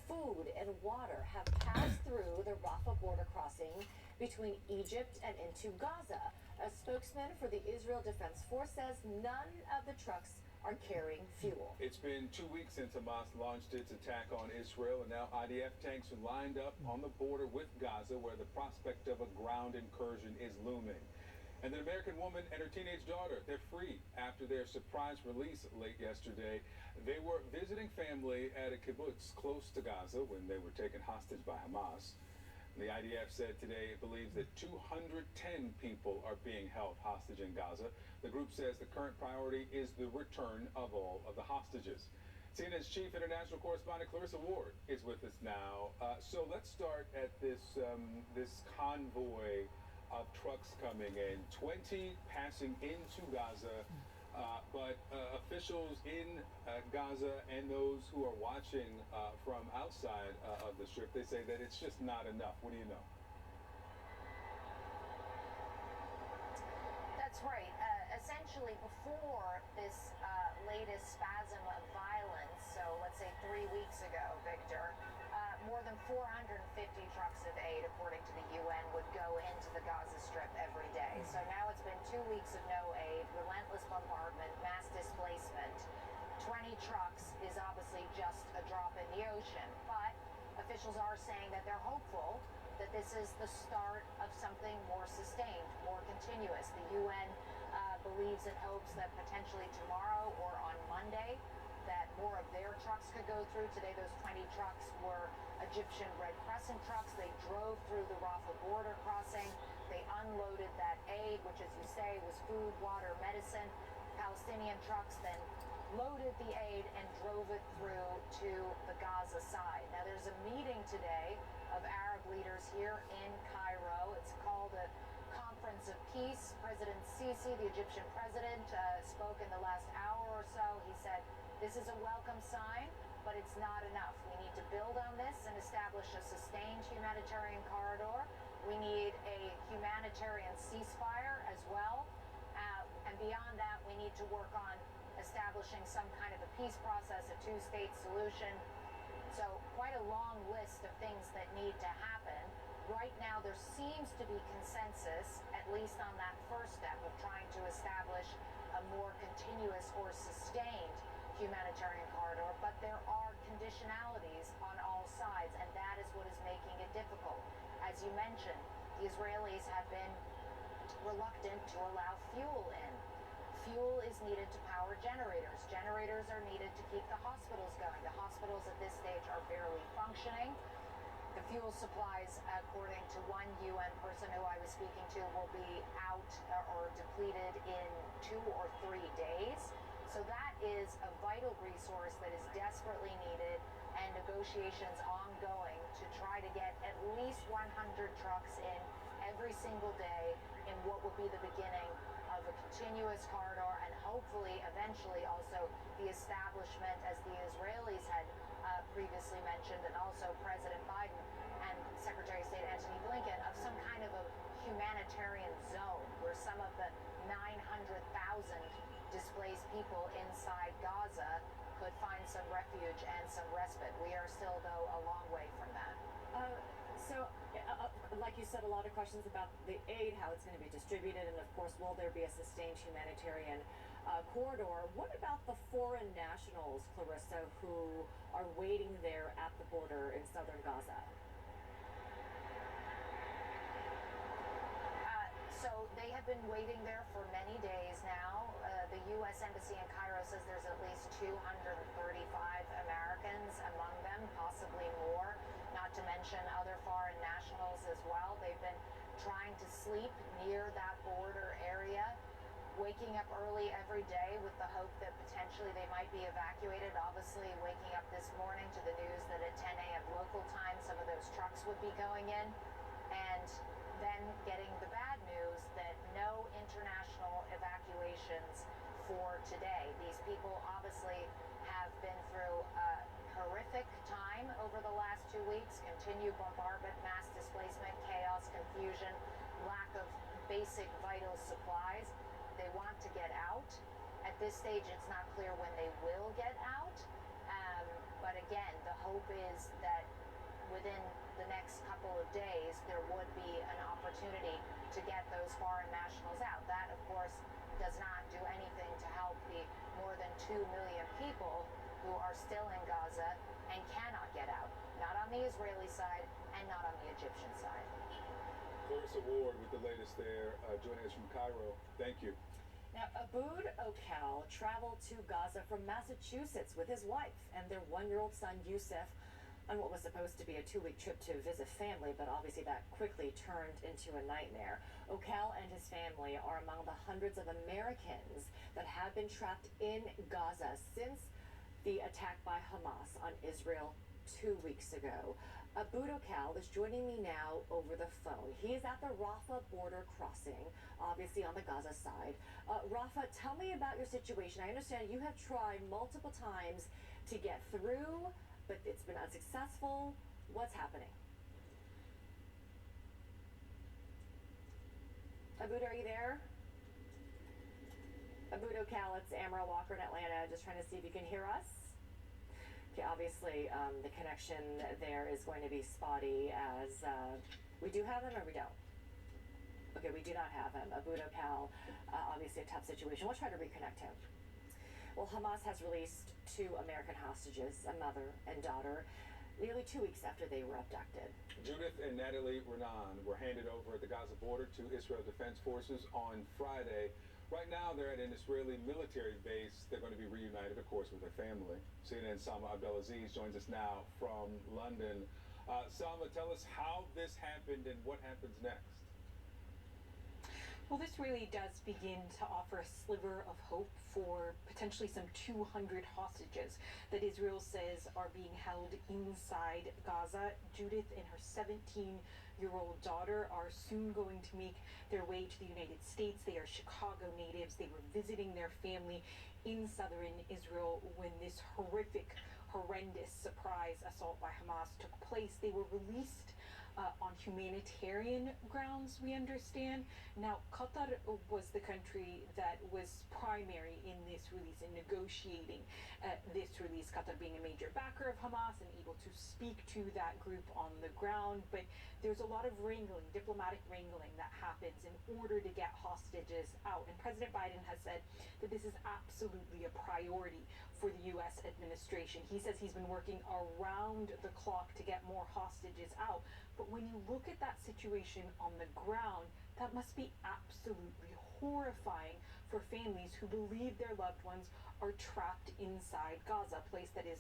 food and water have passed through the Rafah border crossing between Egypt and into Gaza. A spokesman for the Israel Defense Force says none of the trucks are carrying fuel. It's been 2 weeks since Hamas launched its attack on Israel, and now IDF tanks are lined up on the border with Gaza, where the prospect of a ground incursion is looming. And an American woman and her teenage daughter, they're free after their surprise release late yesterday. They were visiting family at a kibbutz close to Gaza when they were taken hostage by Hamas. The IDF said today it believes that 210 people are being held hostage in Gaza. The group says the current priority is the return of all of the hostages. CNN's chief international correspondent Clarissa Ward is with us now. So let's start at this convoy of trucks coming in, 20 passing into Gaza, but officials in Gaza and those who are watching from outside of the strip, they say that it's just not enough. What do you know? That's right. Essentially, before this latest spasm of violence, so let's say 3 weeks ago, Victor, more than 450 trucks of aid, according to the UN, would go into the Gaza Strip every day. So now it's been 2 weeks of no aid, relentless bombardment, mass displacement. 20 trucks is obviously just a drop in the ocean, but officials are saying that they're hopeful that this is the start of something more sustained, more continuous. The UN believes and hopes that potentially tomorrow or on Monday that more of their trucks could go through. Today those 20 trucks were Egyptian Red Crescent trucks. They drove through the Rafah border crossing. They unloaded that aid, which, as you say, was food, water, medicine. Palestinian trucks then loaded the aid and drove it through to the Gaza side. Now, there's a meeting today of Arab leaders here in Cairo. It's called a Conference of Peace. President Sisi, the Egyptian president, spoke in the last hour or so. He said, this is a welcome sign, but it's not enough. We need to build on this and establish a sustained humanitarian corridor. We need a humanitarian ceasefire as well. And beyond that, we need to work on establishing some kind of a peace process, a two-state solution. So quite a long list of things that need to happen. Right now, there seems to be consensus, at least on that first step of trying to establish a more continuous or sustained humanitarian corridor, but there are conditionalities on all sides, and that is what is making it difficult. As you mentioned, the Israelis have been reluctant to allow fuel in. Fuel is needed to power generators. Generators are needed to keep the hospitals going. The hospitals at this stage are barely functioning. The fuel supplies, according to one UN person who I was speaking to, will be out or depleted in 2 or 3 days. So that is a vital resource that is desperately needed, and negotiations ongoing to try to get at least 100 trucks in every single day in what will be the beginning of a continuous corridor, and hopefully eventually also the establishment, as the Israelis had previously mentioned, and also President Biden and Secretary of State Antony Blinken, of some kind of a humanitarian zone where some of the 900,000 displaced people inside Gaza could find some refuge and some respite. We are still, though, a long way from that. Like you said, a lot of questions about the aid, how it's going to be distributed, and of course, will there be a sustained humanitarian corridor? What about the foreign nationals, Clarissa, who are waiting there at the border in southern Gaza? So they have been waiting there for many days now. The U.S. Embassy in Cairo says there's at least 235 Americans among them, possibly more, not to mention other foreign nationals as well. They've been trying to sleep near that border area, waking up early every day with the hope that potentially they might be evacuated. Obviously, waking up this morning to the news that at 10 a.m. local time, some of those trucks would be going in, and then getting the bad news that no international evacuations for today. These people obviously have been through a horrific time over the last 2 weeks. Continued bombardment, mass displacement, chaos, confusion, lack of basic vital supplies. They want to get out. At this stage, it's not clear when they will get out. But But again, the hope is that within the next couple of days, there would be an opportunity to get those foreign nationals out. That, of course, does not do anything to help the more than 2 million people who are still in Gaza and cannot get out. Not on the Israeli side and not on the Egyptian side. Clarissa Ward with the latest there, joining us from Cairo. Thank you. Now, Abood Okel traveled to Gaza from Massachusetts with his wife and their 1-year-old son, Yusuf, on what was supposed to be a 2-week trip to visit family, but obviously that quickly turned into a nightmare. Okel and his family are among the hundreds of Americans that have been trapped in Gaza since the attack by Hamas on Israel 2 weeks ago. Abood Okel is joining me now over the phone. He is at the Rafah border crossing, obviously on the Gaza side. Rafah, tell me about your situation. I understand you have tried multiple times to get through, but it's been unsuccessful. What's happening? Abood, are you there? Abood Okel, it's Amara Walker in Atlanta, just trying to see if you can hear us. Okay, obviously the connection there is going to be spotty as we do have him or we don't? Okay, we do not have him. Abood Okel, obviously a tough situation. We'll try to reconnect him. Well, Hamas has released 2 American hostages, a mother and daughter, nearly 2 weeks after they were abducted. Judith and Natalie Renan were handed over at the Gaza border to Israel Defense Forces on Friday. Right now, they're at an Israeli military base. They're going to be reunited, of course, with their family. CNN's Salma Abdelaziz joins us now from London. Salma, tell us how this happened and what happens next. Well, this really does begin to offer a sliver of hope for potentially some 200 hostages that Israel says are being held inside Gaza. Judith and her 17-year-old daughter are soon going to make their way to the United States. They are Chicago natives. They were visiting their family in southern Israel when this horrendous surprise assault by Hamas took place. They were released on humanitarian grounds, we understand. Now, Qatar was the country that was primary in this release, in negotiating this release, Qatar being a major backer of Hamas and able to speak to that group on the ground. But there's a lot of wrangling, diplomatic wrangling that happens in order to get hostages out. And President Biden has said that this is absolutely a priority for the U.S. administration. He says he's been working around the clock to get more hostages out. But when you look at that situation on the ground, that must be absolutely horrifying for families who believe their loved ones are trapped inside Gaza, a place that is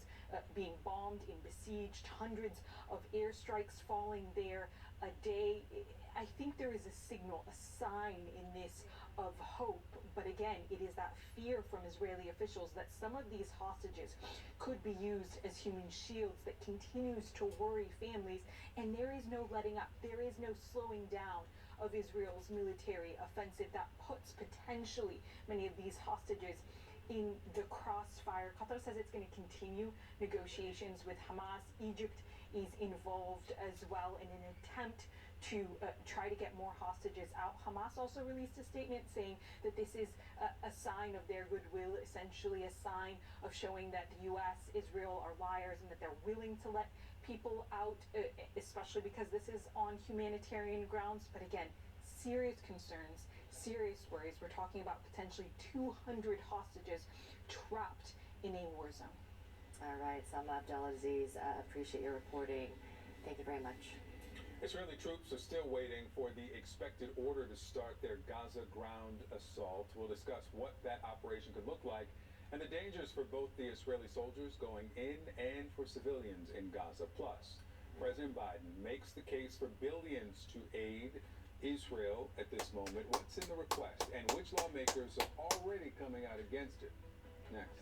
being bombed and besieged, hundreds of airstrikes falling there a day. I think there is a signal, a sign in this of hope, but again, it is that fear from Israeli officials that some of these hostages could be used as human shields that continues to worry families, and there is no letting up, there is no slowing down of Israel's military offensive that puts potentially many of these hostages in the crossfire. Qatar says it's going to continue negotiations with Hamas. Egypt is involved as well in an attempt to try to get more hostages out. Hamas also released a statement saying that this is a sign of their goodwill, essentially a sign of showing that the U.S., Israel are liars and that they're willing to let people out, especially because this is on humanitarian grounds. But again, serious concerns, serious worries. We're talking about potentially 200 hostages trapped in a war zone. All right, Salma Abdelaziz, appreciate your reporting. Thank you very much. Israeli troops are still waiting for the expected order to start their Gaza ground assault. We'll discuss what that operation could look like and the dangers for both the Israeli soldiers going in and for civilians in Gaza. Plus, President Biden makes the case for billions to aid Israel at this moment. What's in the request and which lawmakers are already coming out against it? Next.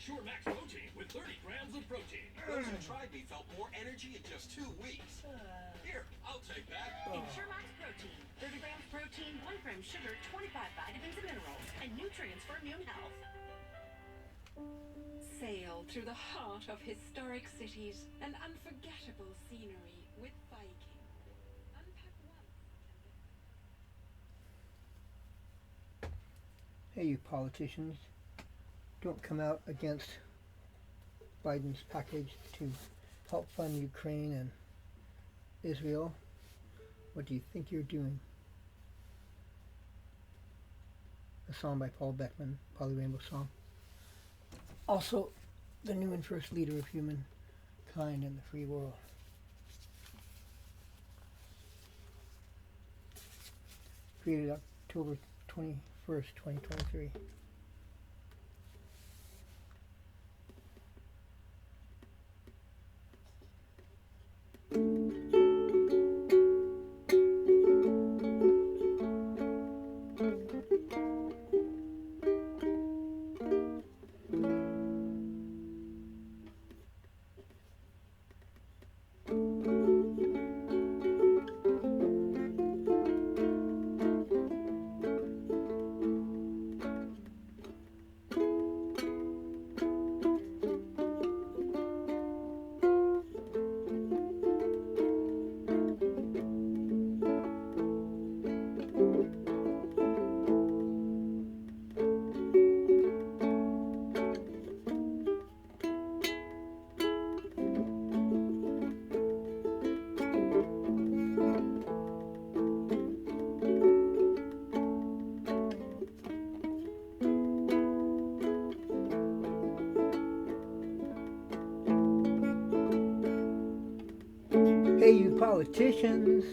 Sure Max Protein with 30 grams of protein. Those who tried me felt more energy in just 2 weeks. Here, I'll take that. Ensure Max Protein. 30 grams protein, 1 gram sugar, 25 vitamins and minerals, and nutrients for immune health. Sail through the heart of historic cities and unforgettable scenery with Viking. Unpack once and Hey, you politicians, don't come out against Biden's package to help fund Ukraine and Israel. What do you think you're doing? A song by Paul Beckman, Polly Rainbow Song. Also, the new and first leader of humankind in the free world. Created October 21st, 2023. Hey, you politicians,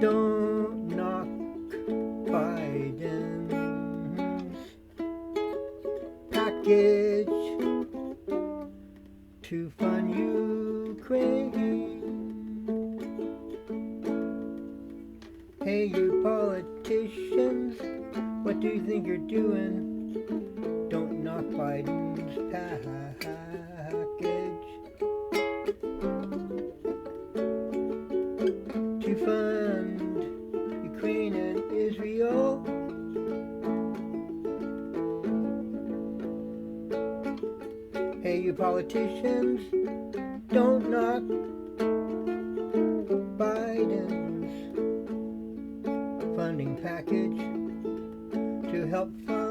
don't knock Biden's package to fund Ukraine. Hey, you politicians, what do you think you're doing? Don't knock Biden's package to fund Ukraine and Israel. Hey, you politicians, don't knock Biden's funding package to help fund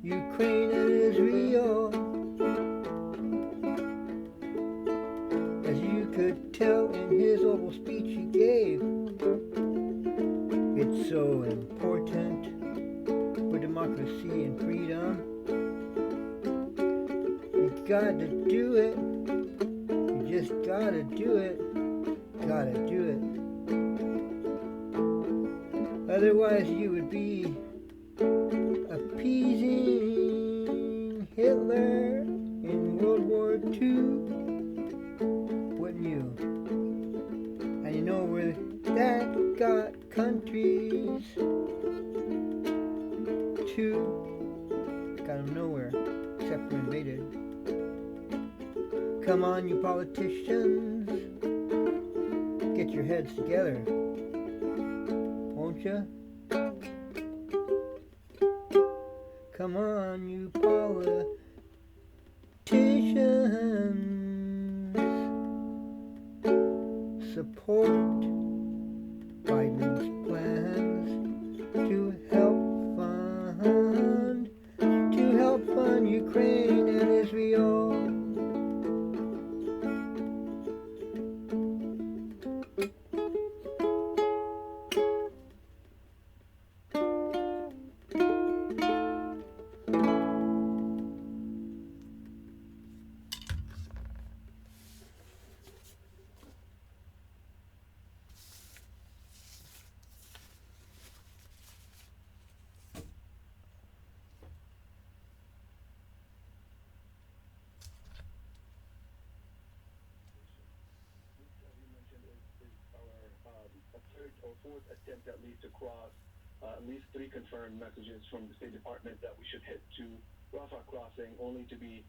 Ukraine and Israel. As you could tell in his oval speech he gave, it's so important for democracy and freedom. You gotta do it. You just gotta do it. Gotta do it. Otherwise you would be appeasing Hitler in World War II, wouldn't you? And you know where that got countries to? Got them nowhere, except for invaded. Come on, you politicians, get your heads together, won't ya? Come on, you politicians, support Biden's plans to help fund Ukraine and Israel. A third or fourth attempt at least to cross at least 3 confirmed messages from the State Department that we should head to Rafah crossing, only to be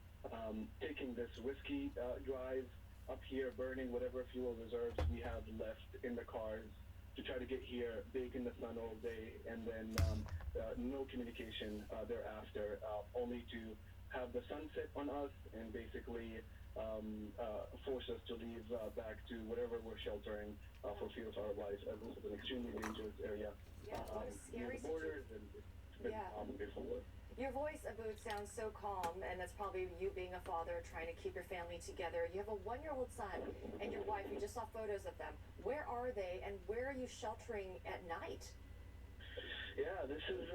taking this risky drive up here, burning whatever fuel reserves we have left in the cars to try to get here, bake in the sun all day, and then no communication thereafter, only to have the sun set on us and basically force us to leave back to wherever we're sheltering for fear of our lives, as this is an extremely dangerous area Yeah, what a near scary the borders, and it's been before. Your voice, Abood, sounds so calm, and that's probably you being a father trying to keep your family together. You have a 1-year-old son and your wife. You just saw photos of them. Where are they, and where are you sheltering at night? Yeah, this is,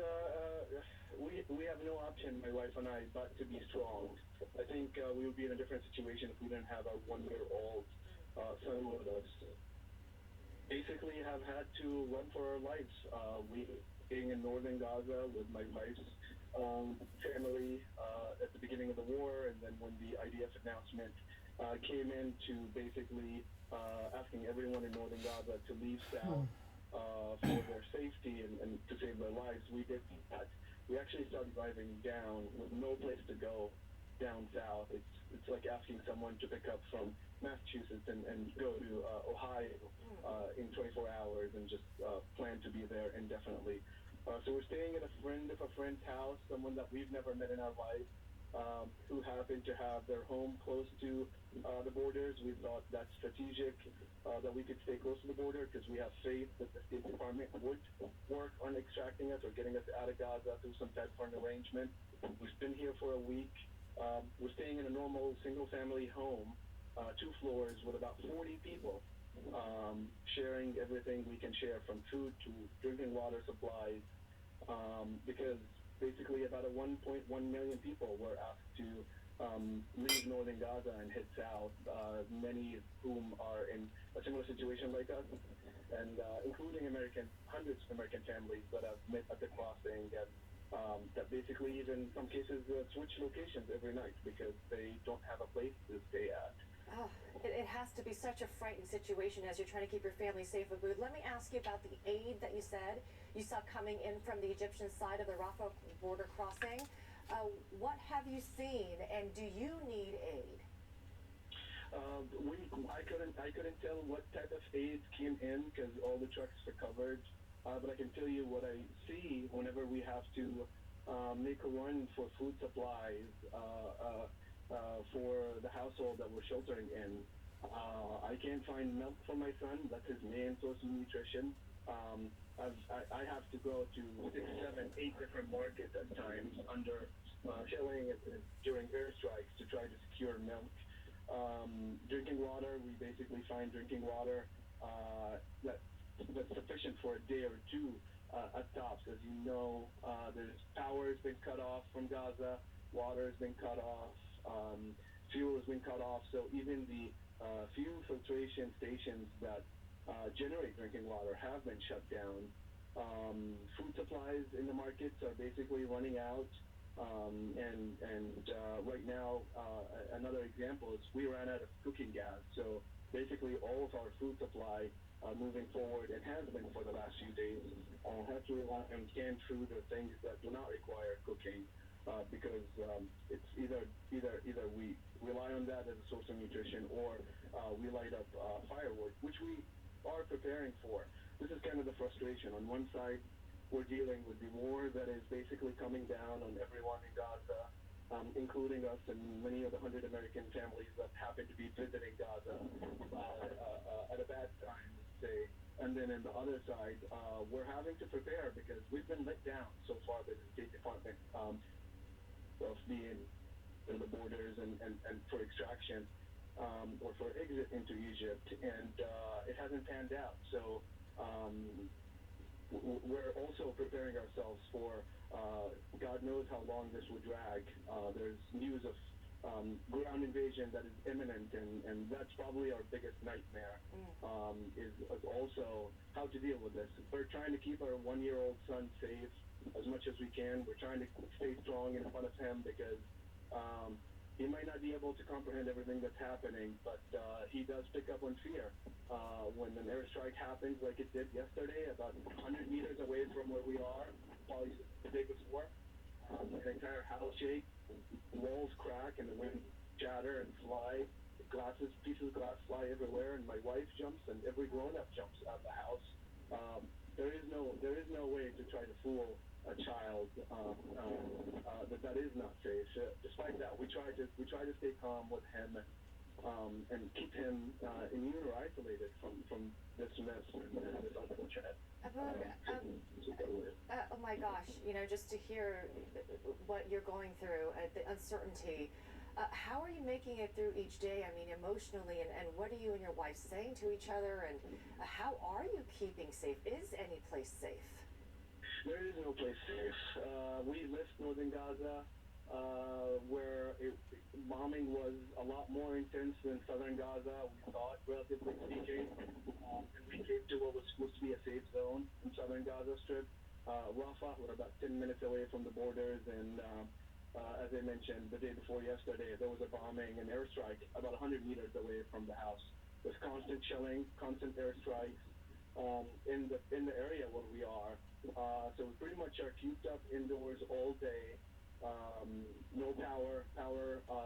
we have no option, my wife and I, but to be strong. I think we would be in a different situation if we didn't have our 1-year-old son with us. Basically have had to run for our lives. We being in northern Gaza with my wife's family at the beginning of the war, and then when the IDF announcement came in to basically asking everyone in northern Gaza to leave south for their safety and to save their lives, we did that. We actually started driving down with no place to go down south. It's like asking someone to pick up from Massachusetts and go to Ohio in 24 hours and just plan to be there indefinitely. So we're staying at a friend of a friend's house, someone that we've never met in our life, who happened to have their home close to the borders. We thought that's strategic, that we could stay close to the border because we have faith that the State Department would work on extracting us or getting us out of Gaza through some type of an arrangement. We've been here for a week. We're staying in a normal single-family home, 2 floors with about 40 people, sharing everything we can share, from food to drinking water supplies, because basically about 1.1 million people were asked to leave northern Gaza and head south, many of whom are in a similar situation like us, and including hundreds of American families that have met at the crossing, and that basically even in some cases switch locations every night because they don't have a place to stay at. Oh, it has to be such a frightening situation as you're trying to keep your family safe, Abood. Let me ask you about the aid that you said you saw coming in from the Egyptian side of the Rafah border crossing. What have you seen, and do you need aid? I couldn't tell what type of aid came in because all the trucks are covered. But I can tell you what I see whenever we have to make a run for food supplies for the household that we're sheltering in. I can't find milk for my son. That's his main source of nutrition. I have to go to 6, 7, 8 different markets at times under shelling during airstrikes to try to secure milk. Drinking water, we basically find drinking water that's sufficient for a day or two at tops. As you know, there's power has been cut off from Gaza, water has been cut off, fuel has been cut off, so even the few filtration stations that generate drinking water have been shut down. Food supplies in the markets are basically running out, and right now, another example is we ran out of cooking gas, so basically all of our food supply moving forward, and has been for the last few days, has to rely on canned food or things that do not require cooking, because it's either we rely on that as a source of nutrition, or we light up firewood, which we are preparing for. This is kind of the frustration. On one side, we're dealing with the war that is basically coming down on everyone in Gaza, including us and many of the 100 American families that happen to be visiting Gaza at a bad time, let's say. And then on the other side, we're having to prepare because we've been let down so far by the State Department of being in the borders and for extraction or for exit into Egypt, and it hasn't panned out. So we're also preparing ourselves for God knows how long this would drag. There's news of ground invasion that is imminent, and that's probably our biggest nightmare, is also how to deal with this. We're trying to keep our 1-year-old son safe as much as we can. We're trying to stay strong in front of him because he might not be able to comprehend everything that's happening, but he does pick up on fear. When an airstrike happens like it did yesterday, about 100 meters away from where we are, probably the day before, an entire house shakes, walls crack, and the wind shatter and fly. Pieces of glass fly everywhere, and my wife jumps, and every grown-up jumps out of the house there is no way to try to fool a child that is not safe. Despite that, we try to stay calm with him and keep him immune or isolated from this mess and this unfortunate. Oh my gosh, just to hear what you're going through, the uncertainty. How are you making it through each day? I mean, emotionally, and what are you and your wife saying to each other? And how are you keeping safe? Is any place safe? There is no place safe. We left northern Gaza, where bombing was a lot more intense than southern Gaza, we thought, relatively speaking. And we came to what was supposed to be a safe zone in southern Gaza Strip. Rafah, we're about 10 minutes away from the borders, and as I mentioned, the day before yesterday, there was a bombing, an airstrike about 100 meters away from the house. There's constant shelling, constant airstrikes in the area where we are. So we pretty much are cooped up indoors all day. No power.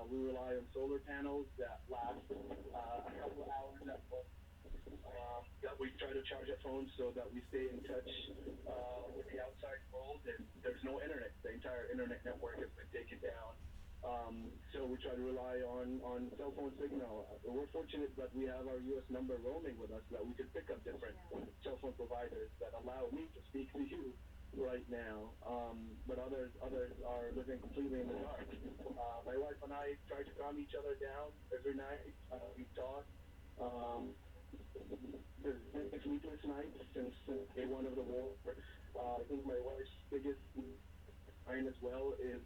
We rely on solar panels that last a couple of hours at most. That we try to charge our phones so that we stay in touch with the outside world, and there's no internet. The entire internet network has been taken down. So we try to rely on cell phone signal. We're fortunate that we have our U.S. number roaming with us, that we could pick up different cell phone providers that allow me to speak to you right now. But others are living completely in the dark. My wife and I try to calm each other down every night. We talk. There's been sleepless nights since day one of the war. I think my wife's biggest sign as well is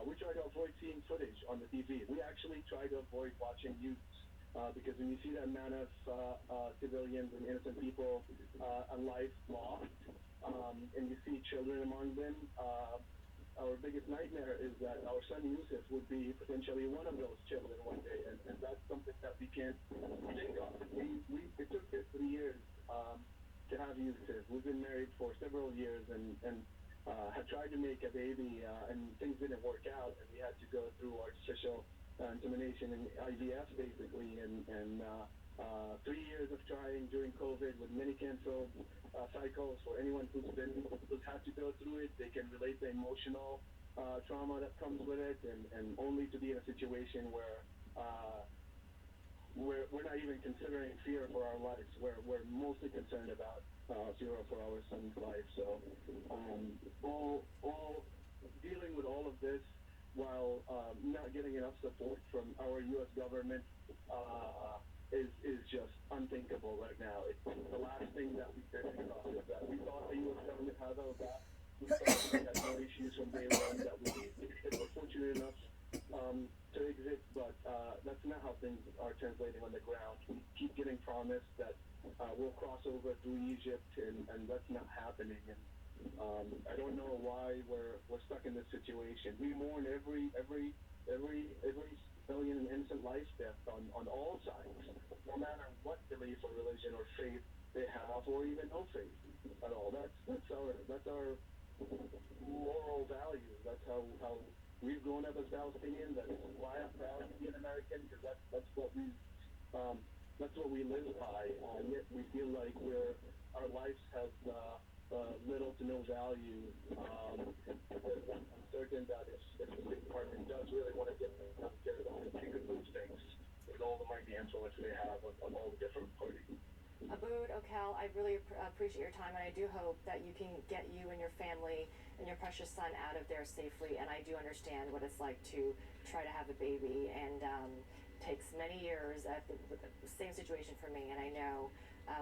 we try to avoid seeing footage on the TV. We actually try to avoid watching news because when you see that amount of civilians and innocent people alive lost, and you see children among them, our biggest nightmare is that our son Yusuf would be potentially one of those children one day, and that's something that we can't think of. It took 3 years to have Yusuf. We've been married for several years and had tried to make a baby, and things didn't work out, and we had to go through artificial insemination and IVF basically, and 3 years of trying during COVID with many canceled cycles. For anyone who's had to go through it, they can relate the emotional trauma that comes with it, and only to be in a situation where we're not even considering fear for our lives. We're mostly concerned about fear for our son's life. So all dealing with all of this while not getting enough support from our U.S. government is just unthinkable right now. It's the last thing that we could think of is that we thought the U.S. government had our back. We thought we had no issues from day one, that we were fortunate enough to exist, but that's not how things are translating on the ground. We keep getting promised that we'll cross over through Egypt, and that's not happening. And I don't know why we're stuck in this situation. We mourn every civilian and innocent life death on all sides, no matter what belief or religion or faith they have, or even no faith at all. That's our moral values. That's how we've grown up as Palestinians. That's why I'm proud to be an American, because that's what we live by. Yet we feel like our lives have little to no value. I'm certain that if the State Department does really want to get them care of them, they could move things with all the mighty influence they have on all the different parties. Abood, Okal, I really appreciate your time, and I do hope that you can get you and your family and your precious son out of there safely. And I do understand what it's like to try to have a baby, and takes many years. The same situation for me, and I know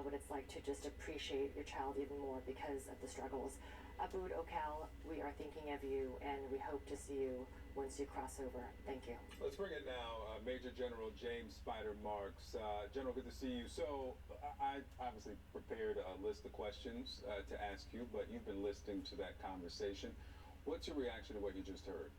what it's like to just appreciate your child even more because of the struggles. Abood, Okal, we are thinking of you, and we hope to see you once you cross over. Thank you. Let's bring it now, Major General James Spider Marks. General, good to see you. So I obviously prepared a list of questions to ask you, but you've been listening to that conversation. What's your reaction to what you just heard?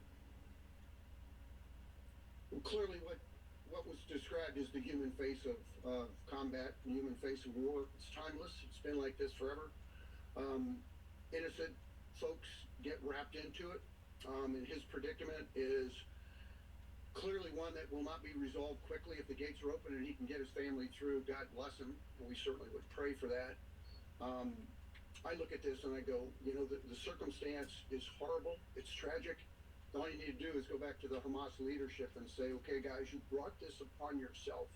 Clearly, what was described is the human face of combat, the human face of war. It's timeless. It's been like this forever. Innocent folks get wrapped into it, and his predicament is clearly one that will not be resolved quickly if the gates are open and he can get his family through. God bless him, and we certainly would pray for that. I look at this and I go, the circumstance is horrible. It's tragic. All you need to do is go back to the Hamas leadership and say, okay, guys, you brought this upon yourself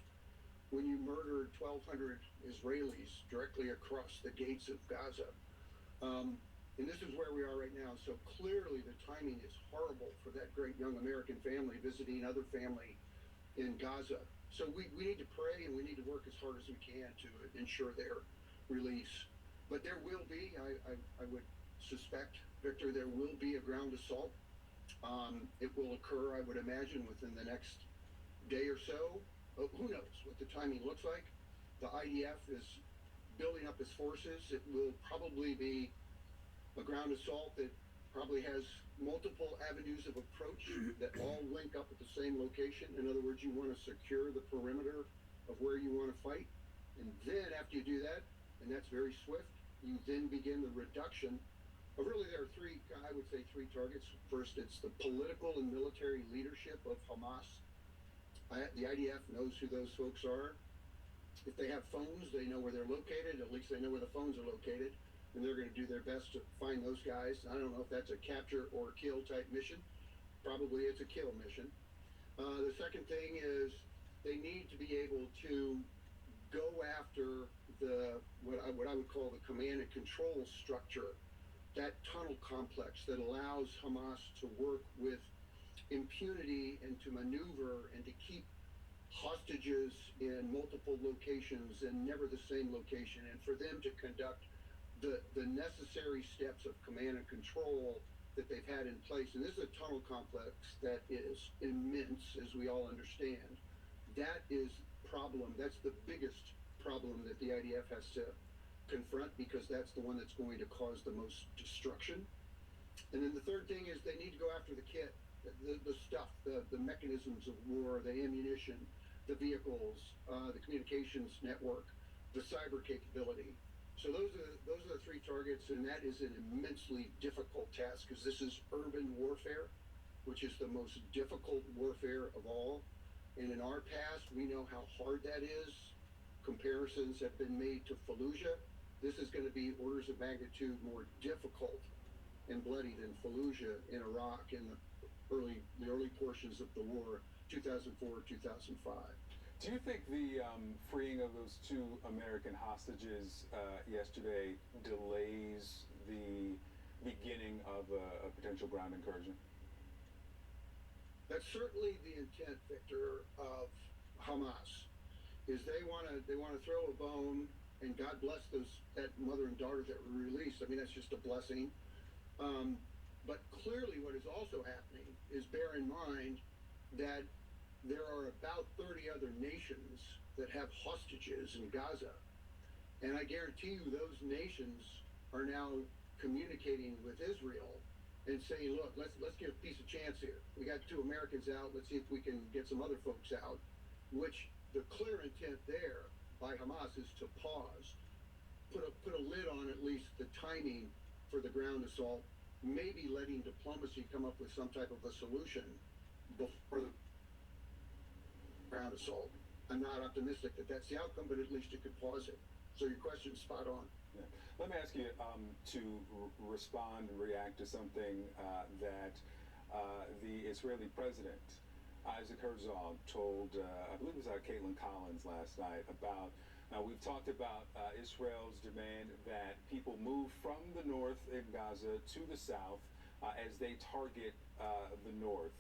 when you murdered 1,200 Israelis directly across the gates of Gaza. And this is where we are right now. So clearly the timing is horrible for that great young American family visiting other family in Gaza. So we need to pray and we need to work as hard as we can to ensure their release. But there will be, I would suspect, Victor, there will be a ground assault. It will occur, I would imagine, within the next day or so. Who knows what the timing looks like? The IDF is building up its forces. It will probably be a ground assault that probably has multiple avenues of approach that all link up at the same location. In other words, you want to secure the perimeter of where you want to fight. And then after you do that, and that's very swift, you then begin the reduction of really there are three targets. First, it's the political and military leadership of Hamas. The IDF knows who those folks are. If they have phones, they know where they're located. At least they know where the phones are located. And they're going to do their best to find those guys. I don't know if that's a capture or kill type mission. Probably it's a kill mission. The second thing is they need to be able to go after what I would call the command and control structure, that tunnel complex that allows Hamas to work with impunity and to maneuver and to keep hostages in multiple locations and never the same location, and for them to conduct the necessary steps of command and control that they've had in place. And this is a tunnel complex that is immense, as we all understand. That is that's the biggest problem that the IDF has to confront, because that's the one that's going to cause the most destruction. And then the third thing is they need to go after the kit, the stuff, the mechanisms of war, the ammunition, the vehicles, the communications network, the cyber capability. So those are the three targets, and that is an immensely difficult task, because this is urban warfare, which is the most difficult warfare of all. And in our past, we know how hard that is. Comparisons have been made to Fallujah. This is going to be orders of magnitude more difficult and bloody than Fallujah in Iraq in the early portions of the war, 2004, 2005. Do you think the freeing of those two American hostages yesterday delays the beginning of a potential ground incursion? That's certainly the intent, Victor, of Hamas. Is they want to throw a bone, and God bless that mother and daughter that were released. I mean, that's just a blessing. But clearly, what is also happening is, bear in mind that there are about 30 other nations that have hostages in Gaza. And I guarantee you those nations are now communicating with Israel and saying, look, let's give a piece of chance here. We got 2 Americans out. Let's see if we can get some other folks out, which the clear intent there by Hamas is to pause, put a lid on at least the timing for the ground assault, maybe letting diplomacy come up with some type of a solution before the ground assault. I'm not optimistic that that's the outcome, but at least it could pause it. So your question's spot on. Yeah. Let me ask you to respond and react to something that the Israeli president, Isaac Herzog, told, I believe it was Caitlin Collins last night, about, now we've talked about Israel's demand that people move from the north in Gaza to the south as they target the north.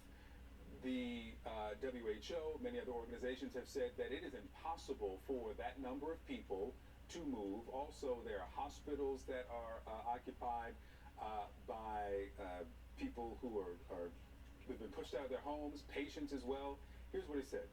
The WHO, many other organizations have said that it is impossible for that number of people to move. Also, there are hospitals that are occupied by people who've been pushed out of their homes, patients as well. Here's what he said.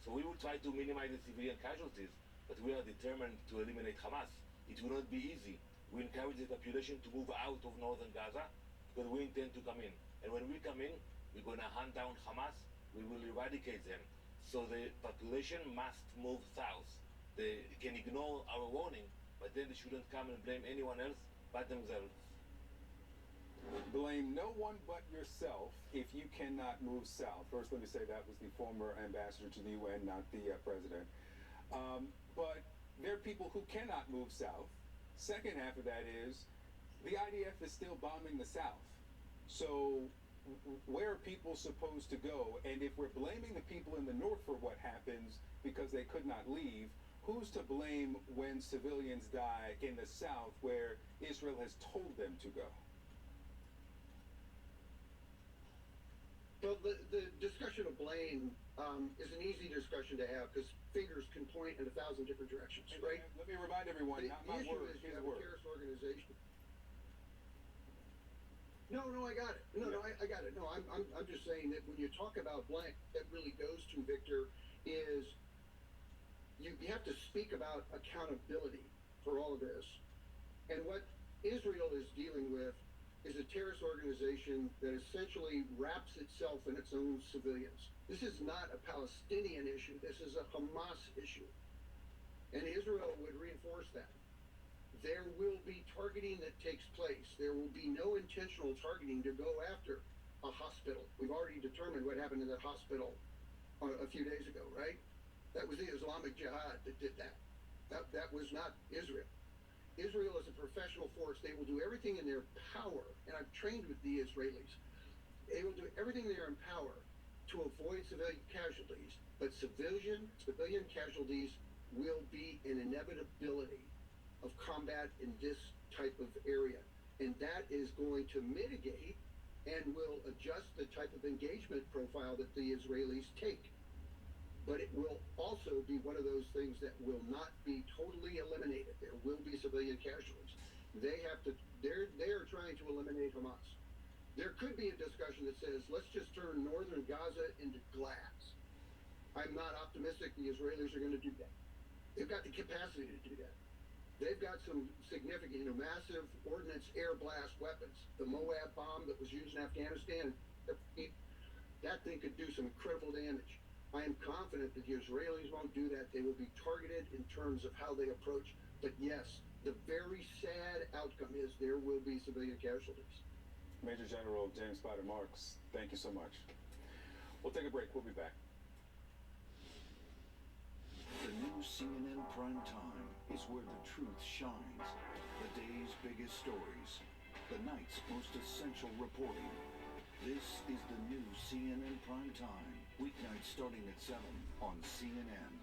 So we will try to minimize the civilian casualties, but we are determined to eliminate Hamas. It will not be easy. We encourage the population to move out of northern Gaza because we intend to come in. And when we come in, we're going to hunt down Hamas. We will eradicate them. So the population must move south. They can ignore our warning, but then they shouldn't come and blame anyone else but themselves. Blame no one but yourself if you cannot move south. First, let me say that was the former ambassador to the UN, not the president. But there are people who cannot move south. Second half of that is the IDF is still bombing the south. So where are people supposed to go? And if we're blaming the people in the north for what happens because they could not leave, who's to blame when civilians die in the south where Israel has told them to go? Well, the discussion of blame is an easy discussion to have because fingers can point in 1,000 different directions, right? Let me remind everyone, The not my issue words, is you his have a words. terrorist organization. No, I got it. I got it. No, I'm just saying that when you talk about blame, that really goes to, Victor, is you have to speak about accountability for all of this. And what Israel is dealing with is a terrorist organization that essentially wraps itself in its own civilians. This is not a Palestinian issue. This is a Hamas issue. And Israel would reinforce that. There will be targeting that takes place. There will be no intentional targeting to go after a hospital. We've already determined what happened in that hospital a few days ago, right? That was the Islamic Jihad that did that. That was not Israel. Israel is a professional force. They will do everything in their power, and I've trained with the Israelis. They will do everything in their power to avoid civilian casualties, but civilian casualties will be an inevitability of combat in this type of area. And that is going to mitigate and will adjust the type of engagement profile that the Israelis take. But it will also be one of those things that will not be totally eliminated. There will be civilian casualties. They're trying to eliminate Hamas. There could be a discussion that says, let's just turn northern Gaza into glass. I'm not optimistic the Israelis are going to do that. They've got the capacity to do that. They've got some significant, massive ordnance air blast weapons. The Moab bomb that was used in Afghanistan, that thing could do some incredible damage. I am confident that the Israelis won't do that. They will be targeted in terms of how they approach. But yes, the very sad outcome is there will be civilian casualties. Major General James Spider Marks, thank you so much. We'll take a break. We'll be back. The new CNN Prime Time is where the truth shines. The day's biggest stories. The night's most essential reporting. This is the new CNN Prime Time. Weeknights starting at 7 on CNN.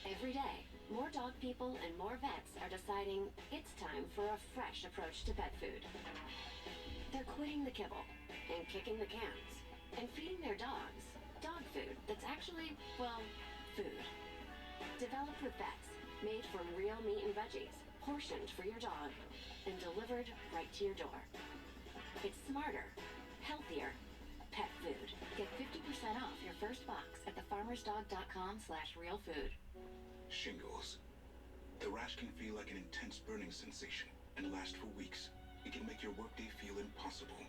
Every day, more dog people and more vets are deciding it's time for a fresh approach to pet food. They're quitting the kibble and kicking the cans and feeding their dogs dog food that's actually, well, food. Developed with vets, made from real meat and veggies, portioned for your dog, and delivered right to your door. It's smarter, healthier pet food. Get 50% off your first box at thefarmersdog.com/realfood. Shingles. The rash can feel like an intense burning sensation and last for weeks. It can make your workday feel impossible.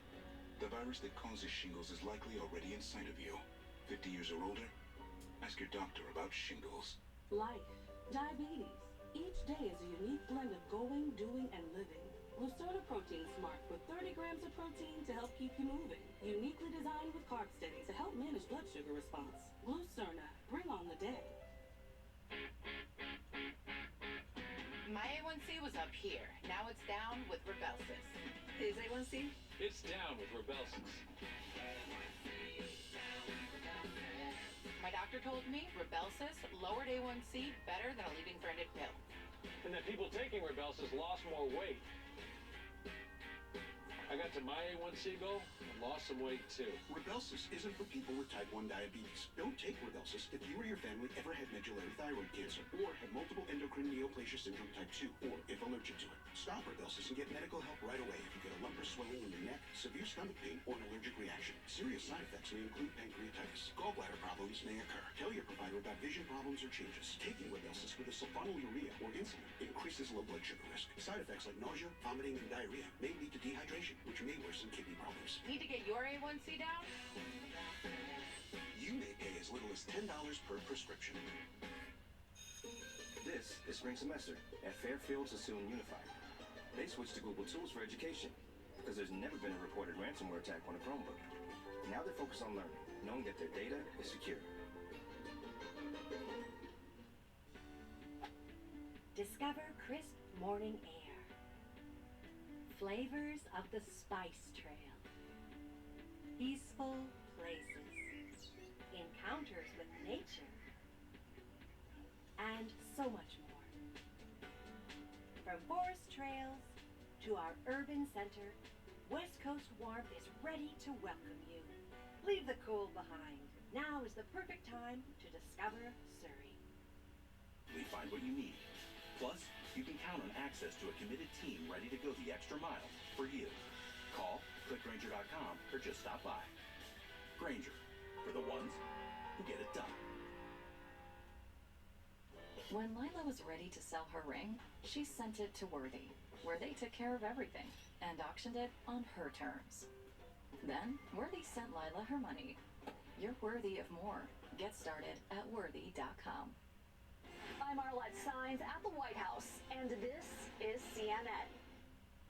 The virus that causes shingles is likely already inside of you. 50 years or older? Ask your doctor about shingles. Life, diabetes. Each day is a unique blend of going, doing, and living. Lucerna Protein Smart with 30 grams of protein to help keep you moving. Uniquely designed with Carb Steady to help manage blood sugar response. Lucerna, bring on the day. My A1C was up here. Now it's down with Rebelsis. His A1C? It's down with Rebelsis. My doctor told me Rebelsis lowered A1C better than a leaving-branded pill. And that people taking Rebelsis lost more weight. I got to my A1C goal and lost some weight too. Rebelsis isn't for people with type 1 diabetes. Don't take Rebelsis if you or your family ever had medullary thyroid cancer or have multiple endocrine neoplasia syndrome type 2 or if allergic to it. Stop Rebelsis and get medical help right away if you get a lump or swelling in your neck, severe stomach pain, or an allergic reaction. Serious side effects may include pancreatitis. Gallbladder problems may occur. Tell your provider about vision problems or changes. Taking Rebelsis with a sulfonylurea or insulin increases low blood sugar risk. Side effects like nausea, vomiting, and diarrhea may lead to dehydration, which may worsen kidney problems. Need to get your A1C down? You may pay as little as $10 per prescription. This is spring semester at Fairfield Sassoon Unified. They switched to Google Tools for education because there's never been a reported ransomware attack on a Chromebook. Now they're focused on learning, knowing that their data is secure. Discover crisp morning air, flavors of the Spice Trail, peaceful places, encounters with nature, and so much more. From forest trails to our urban center, West Coast warmth is ready to welcome you. Leave the cold behind. Now is the perfect time to discover Surrey. We find what you need. Plus, you can count on access to a committed team ready to go the extra mile for you. Call, click Grainger.com, or just stop by. Grainger, for the ones who get it done. When Lila was ready to sell her ring, she sent it to Worthy, where they took care of everything and auctioned it on her terms. Then, Worthy sent Lila her money. You're worthy of more. Get started at Worthy.com. I'm Arlette Saenz at the White House, and this is CNN.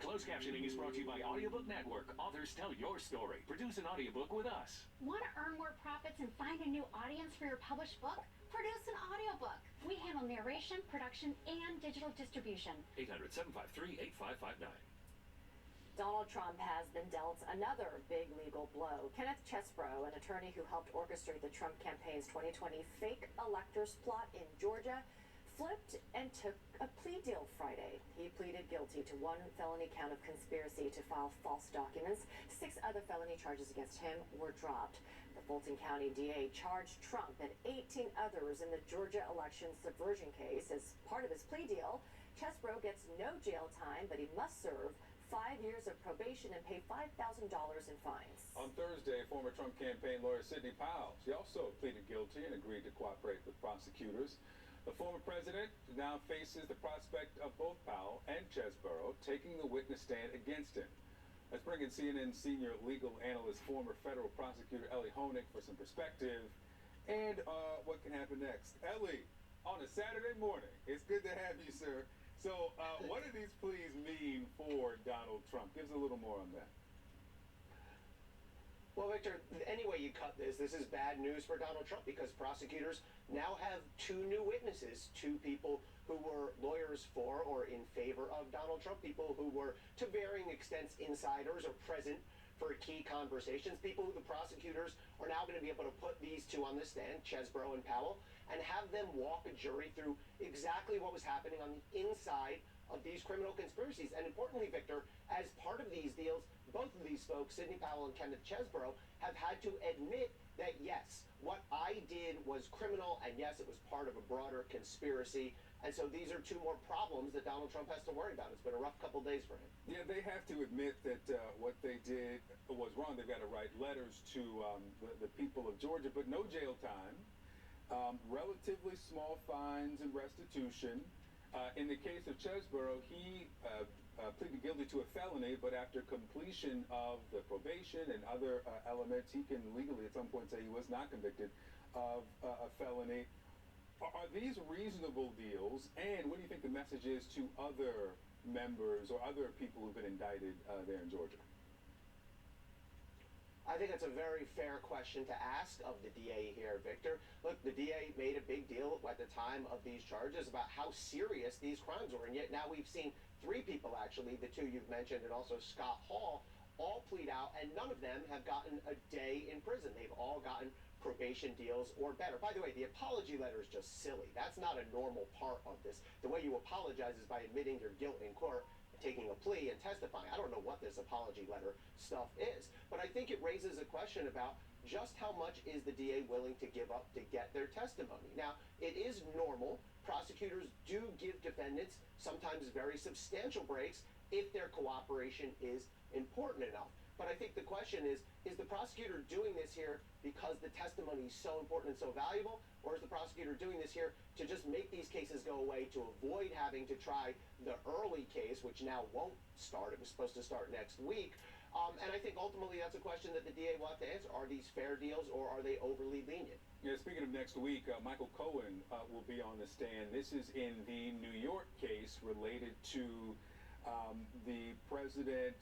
Closed captioning is brought to you by Audiobook Network. Authors tell your story. Produce an audiobook with us. Want to earn more profits and find a new audience for your published book? Produce an audiobook. We handle narration, production, and digital distribution. 800-753-8559. Donald Trump has been dealt another big legal blow. Kenneth Chesebro, an attorney who helped orchestrate the Trump campaign's 2020 fake electors plot in Georgia, flipped and took a plea deal Friday. He pleaded guilty to one felony count of conspiracy to file false documents. 6 other felony charges against him were dropped. The Fulton County DA charged Trump and 18 others in the Georgia election subversion case. As part of his plea deal, Chesebro gets no jail time, but he must serve 5 years of probation and pay $5,000 in fines. On Thursday, former Trump campaign lawyer Sidney Powell, she also pleaded guilty and agreed to cooperate with prosecutors. The former president now faces the prospect of both Powell and Chesebro taking the witness stand against him. Let's bring in CNN senior legal analyst, former federal prosecutor Ellie Honig for some perspective and what can happen next. Ellie, on a Saturday morning, it's good to have you, sir. So what do these pleas mean for Donald Trump? Give us a little more on that. Well, Victor, any way you cut this is bad news for Donald Trump because prosecutors now have 2 new witnesses, 2 people who were lawyers for or in favor of Donald Trump, people who were to varying extents insiders or present for key conversations, people who the prosecutors are now going to be able to put these 2 on the stand, Chesebro and Powell, and have them walk a jury through exactly what was happening on the inside of these criminal conspiracies. And importantly, Victor, as part of these deals, both of these folks, Sidney Powell and Kenneth Chesebro, have had to admit that, yes, what I did was criminal, and yes, it was part of a broader conspiracy. And so these are 2 more problems that Donald Trump has to worry about. It's been a rough couple days for him. Yeah, they have to admit that what they did was wrong. They've got to write letters to the people of Georgia, but no jail time. Relatively small fines and restitution. In the case of Chesebro, he pleaded guilty to a felony, but after completion of the probation and other elements, he can legally at some point say he was not convicted of a felony. Are these reasonable deals? And what do you think the message is to other members or other people who've been indicted there in Georgia? I think that's a very fair question to ask of the DA here, Victor. Look, the DA made a big deal at the time of these charges about how serious these crimes were, and yet now we've seen 3 people, actually, the 2 you've mentioned, and also Scott Hall, all plead out, and none of them have gotten a day in prison. They've all gotten probation deals or better. By the way, the apology letter is just silly. That's not a normal part of this. The way you apologize is by admitting your guilt in court, taking a plea and testifying. I don't know what this apology letter stuff is, but I think it raises a question about just how much is the DA willing to give up to get their testimony. Now, it is normal. Prosecutors do give defendants sometimes very substantial breaks if their cooperation is important enough. But I think the question is the prosecutor doing this here because the testimony is so important and so valuable, or is the prosecutor doing this here to just make these cases go away, to avoid having to try the early case, which now won't start? It was supposed to start next week. And I think ultimately that's a question that the DA will have to answer. Are these fair deals, or are they overly lenient? Yeah, speaking of next week, Michael Cohen will be on the stand. This is in the New York case related to the president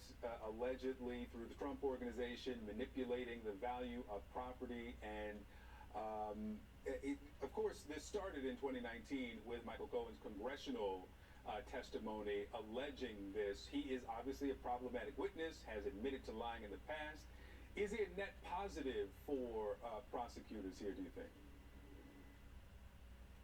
allegedly, through the Trump organization, manipulating the value of property. And of course, this started in 2019 with Michael Cohen's congressional testimony alleging this. He is obviously a problematic witness, has admitted to lying in the past. Is he a net positive for prosecutors here, do you think?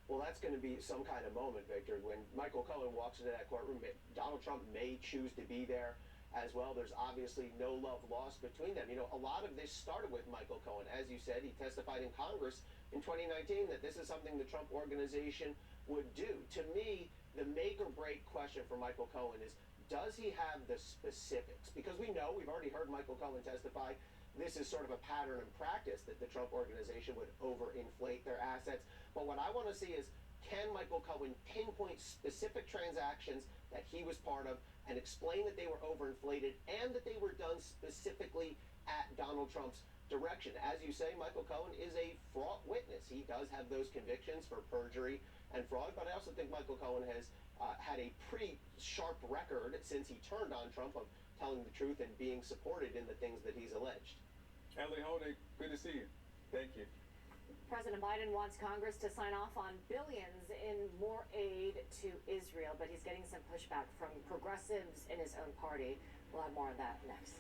Well, that's going to be some kind of moment, Victor. When Michael Cohen walks into that courtroom, Donald Trump may choose to be there as well. There's obviously no love lost between them. You know, a lot of this started with Michael Cohen. As you said, he testified in Congress in 2019 that this is something the Trump organization would do. To me, the make or break question for Michael Cohen is, does he have the specifics? Because we know, we've already heard Michael Cohen testify, this is sort of a pattern and practice that the Trump organization would overinflate their assets. But what I want to see is, can Michael Cohen pinpoint specific transactions that he was part of and explain that they were overinflated and that they were done specifically at Donald Trump's direction? As you say, Michael Cohen is a fraught witness. He does have those convictions for perjury and fraud, but I also think Michael Cohen has had a pretty sharp record since he turned on Trump of telling the truth and being supported in the things that he's alleged. Ellie Honig, good to see you. Thank you. President Biden wants Congress to sign off on billions in more aid to Israel, but he's getting some pushback from progressives in his own party. We'll have more on that next.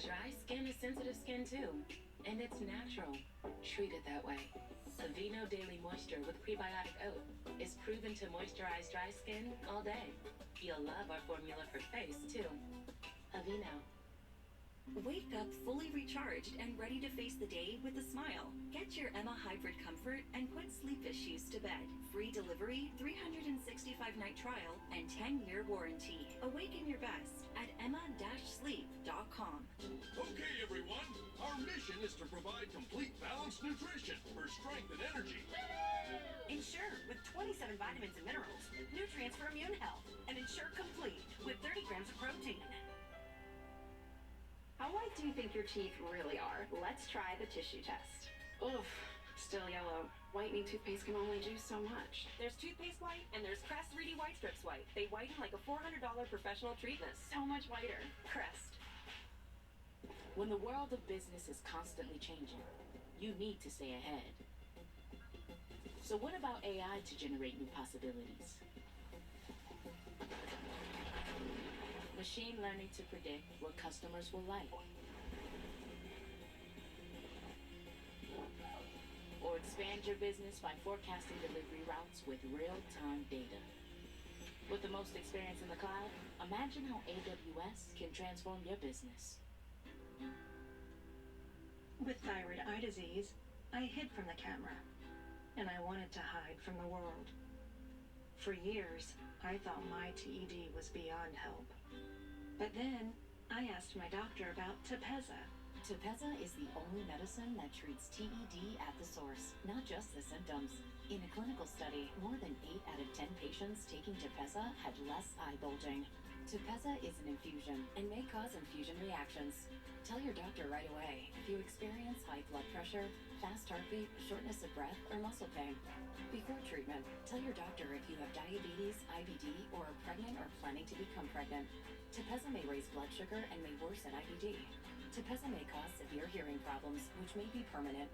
Dry skin is sensitive skin too, and it's natural. Treat it that way. Aveeno Daily Moisture with prebiotic oat is proven to moisturize dry skin all day. You'll love our formula for face too. Aveeno. Wake up fully recharged and ready to face the day with a smile. Get your Emma Hybrid Comfort and put sleep issues to bed. Free delivery, 365-night trial, and 10-year warranty. Awaken your best at emma-sleep.com. Okay, everyone. Our mission is to provide complete balanced nutrition for strength and energy. Ensure with 27 vitamins and minerals, nutrients for immune health, and Ensure Complete with 30 grams of protein. How white do you think your teeth really are? Let's try the tissue test. Oof, still yellow. Whitening toothpaste can only do so much. There's toothpaste white and there's Crest 3D White Strips white. They whiten like a $400 professional treatment. So much whiter. Crest. When the world of business is constantly changing, you need to stay ahead. So what about AI to generate new possibilities? Machine learning to predict what customers will like. Or expand your business by forecasting delivery routes with real-time data. With the most experience in the cloud, imagine how AWS can transform your business. With thyroid eye disease, I hid from the camera, and I wanted to hide from the world. For years, I thought my TED was beyond help. But then, I asked my doctor about Tepezza. Tepezza is the only medicine that treats TED at the source, not just the symptoms. In a clinical study, more than 8 out of 10 patients taking Tepezza had less eye bulging. Tepezza is an infusion and may cause infusion reactions. Tell your doctor right away if you experience high blood pressure, fast heartbeat, shortness of breath, or muscle pain. Before treatment, tell your doctor if you have diabetes, IBD, or are pregnant or planning to become pregnant. Tepezza may raise blood sugar and may worsen IBD. Tepezza may cause severe hearing problems, which may be permanent.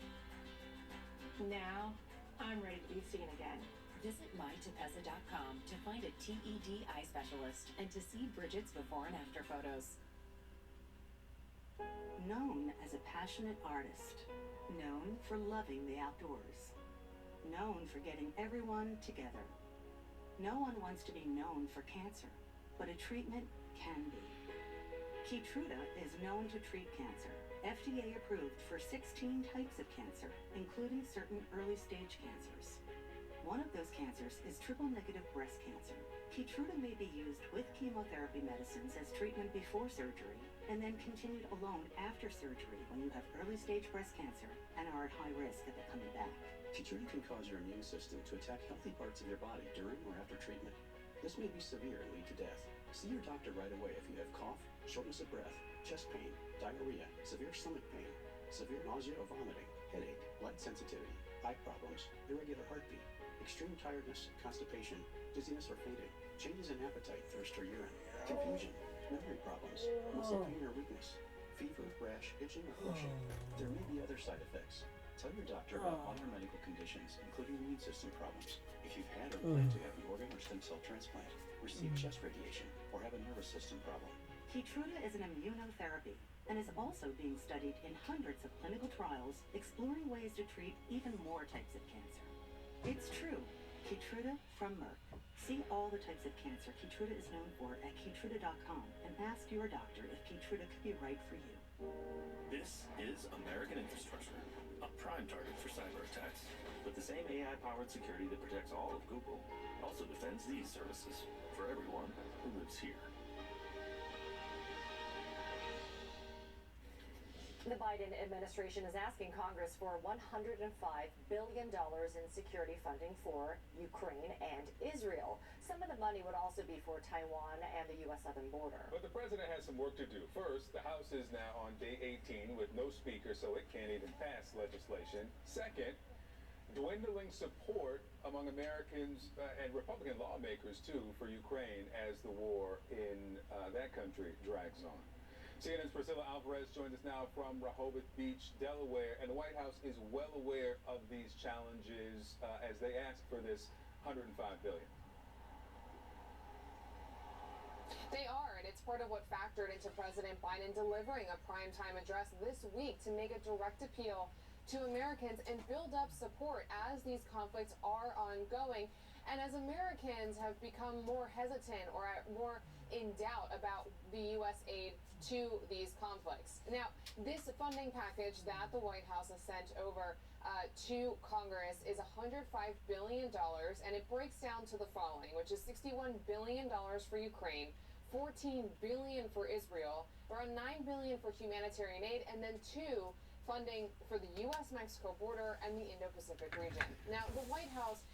Now, I'm ready to be seen again. Visit mytepezza.com to find a TED eye specialist and to see Bridget's before and after photos. Known as a passionate artist, known for loving the outdoors, known for getting everyone together. No one wants to be known for cancer, but a treatment can be. Keytruda is known to treat cancer. FDA approved for 16 types of cancer, including certain early-stage cancers. One of those cancers is triple-negative breast cancer. Keytruda may be used with chemotherapy medicines as treatment before surgery, and then continued alone after surgery when you have early-stage breast cancer and are at high risk of it coming back. Keytruda can cause your immune system to attack healthy parts of your body during or after treatment. This may be severe and lead to death. See your doctor right away if you have cough, shortness of breath, chest pain, diarrhea, severe stomach pain, severe nausea or vomiting, headache, light sensitivity, eye problems, irregular heartbeat, extreme tiredness, constipation, dizziness or fainting, changes in appetite, thirst or urine, confusion, memory problems, muscle pain or weakness, fever, rash, itching or flushing. There may be other side effects. Tell your doctor about all your medical conditions, including immune system problems. If you've had or plan to have an organ or stem cell transplant, receive chest radiation, or have a nervous system problem. Keytruda is an immunotherapy and is also being studied in hundreds of clinical trials exploring ways to treat even more types of cancer. It's true. Keytruda from Merck. See all the types of cancer Keytruda is known for at Keytruda.com and ask your doctor if Keytruda could be right for you. This is American infrastructure, a prime target for cyber attacks. But the same AI-powered security that protects all of Google also defends these services for everyone who lives here. The Biden administration is asking Congress for $105 billion in security funding for Ukraine and Israel. Some of the money would also be for Taiwan and the U.S. southern border. But the president has some work to do. First, the House is now on day 18 with no speaker, so it can't even pass legislation. Second, dwindling support among Americans and Republican lawmakers, too, for Ukraine as the war in that country drags on. CNN's Priscilla Alvarez joins us now from Rehoboth Beach, Delaware, and the White House is well aware of these challenges as they ask for this $105 billion. They are, and it's part of what factored into President Biden delivering a primetime address this week to make a direct appeal to Americans and build up support as these conflicts are ongoing. And as Americans have become more hesitant or more in doubt about the U.S. aid to these conflicts. Now, this funding package that the White House has sent over to Congress is $105 billion, and it breaks down to the following, which is $61 billion for Ukraine, $14 billion for Israel, around $9 billion for humanitarian aid, and then funding for the U.S.-Mexico border and the Indo-Pacific region. Now, the White House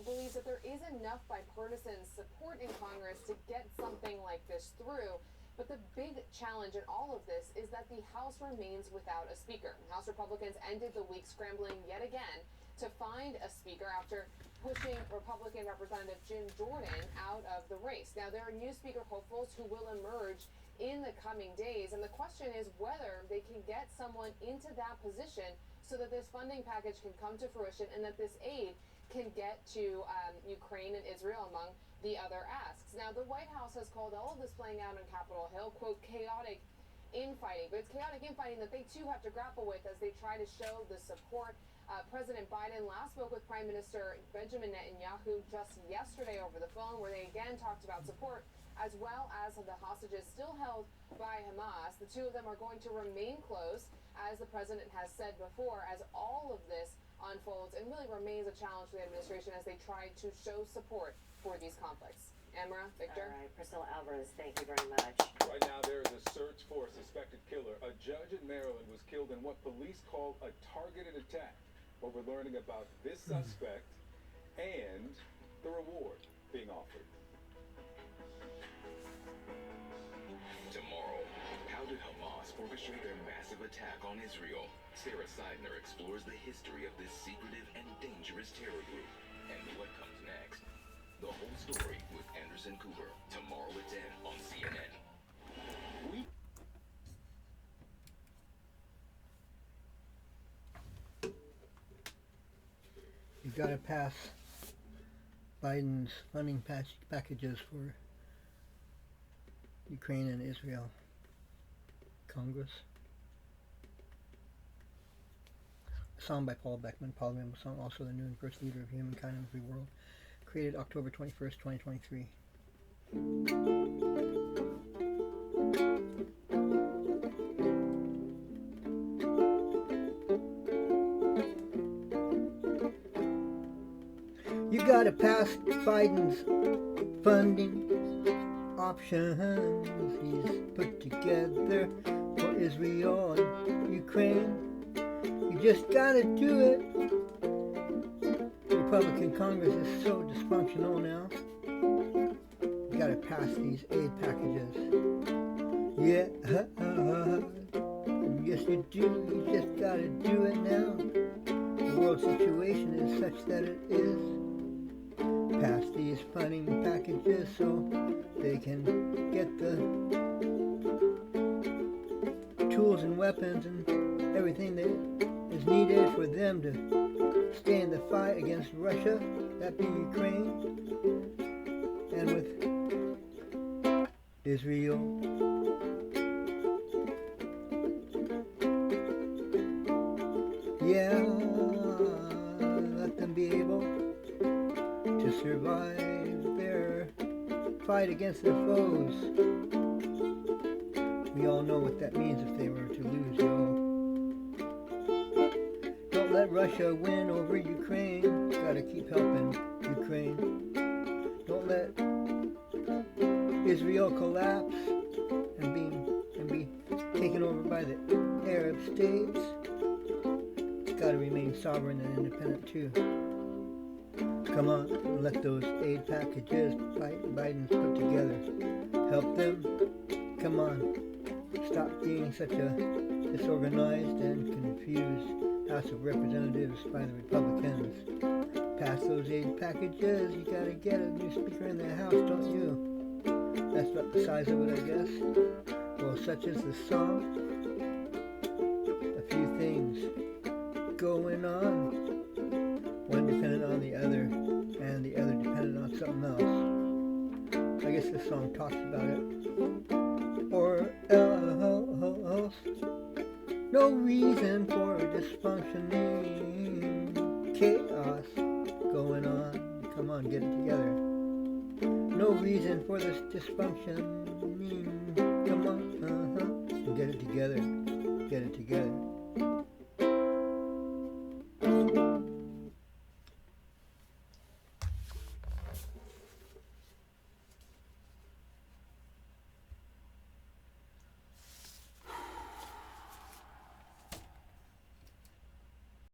believes that there is enough bipartisan support in Congress to get something like this through. But the big challenge in all of this is that the House remains without a speaker. House Republicans ended the week scrambling yet again to find a speaker after pushing Republican Representative Jim Jordan out of the race. Now, there are new speaker hopefuls who will emerge in the coming days, and the question is whether they can get someone into that position so that this funding package can come to fruition and that this aid can get to Ukraine and Israel, among the other asks. Now, the White House has called all of this playing out on Capitol Hill, quote, chaotic infighting. But it's chaotic infighting that they, too, have to grapple with as they try to show the support. President Biden last spoke with Prime Minister Benjamin Netanyahu just yesterday over the phone, where they again talked about support, as well as the hostages still held by Hamas. The two of them are going to remain close, as the president has said before, as all of this unfolds and really remains a challenge for the administration as they try to show support for these conflicts. Emra, Victor? All right, Priscilla Alvarez, thank you very much. Right now, there is a search for a suspected killer. A judge in Maryland was killed in what police call a targeted attack. But we're learning about this suspect and the reward being offered. Tomorrow, how did Hamas orchestrate their massive attack on Israel? Sarah Seidner explores the history of this secretive and dangerous terror group. And what comes next? The whole story with Anderson Cooper. Tomorrow at 10 on CNN. You gotta pass Biden's funding packages for Ukraine and Israel. Congress. A song by Paul Beckman, Parliament song, also the new and first leader of humankind in the free world. Created October 21st, 2023. You gotta pass Biden's funding options he's put together for Israel and Ukraine. You just gotta do it. The Republican Congress is so dysfunctional now. You gotta pass these aid packages. Yeah, yes you do. You just gotta do it now. The world situation is such that it is. Pass these funding packages so they can get the tools and weapons and everything that is needed for them to stay in the fight against Russia, that being Ukraine, and with Israel. Yeah, let them be able to survive their fight against their foes. We all know what that means if they were to lose, yo. Don't let Russia win over Ukraine. Gotta keep helping Ukraine. Don't let Israel collapse and be taken over by the Arab states. It's gotta remain sovereign and independent too. Come on, let those aid packages Biden's put together help them. Come on, stop being such a disorganized and confused House of Representatives by the Republicans. Pass those aid packages. You gotta get a new speaker in the House, don't you? That's about the size of it, I guess. Well, such is the song. A few things going on. One dependent on the other, and the other dependent on something else. I guess this song talks about it. Or else, no reason for dysfunctioning chaos going on. Come on, get it together. No reason for this dysfunctioning. Come on, get it together. Get it together.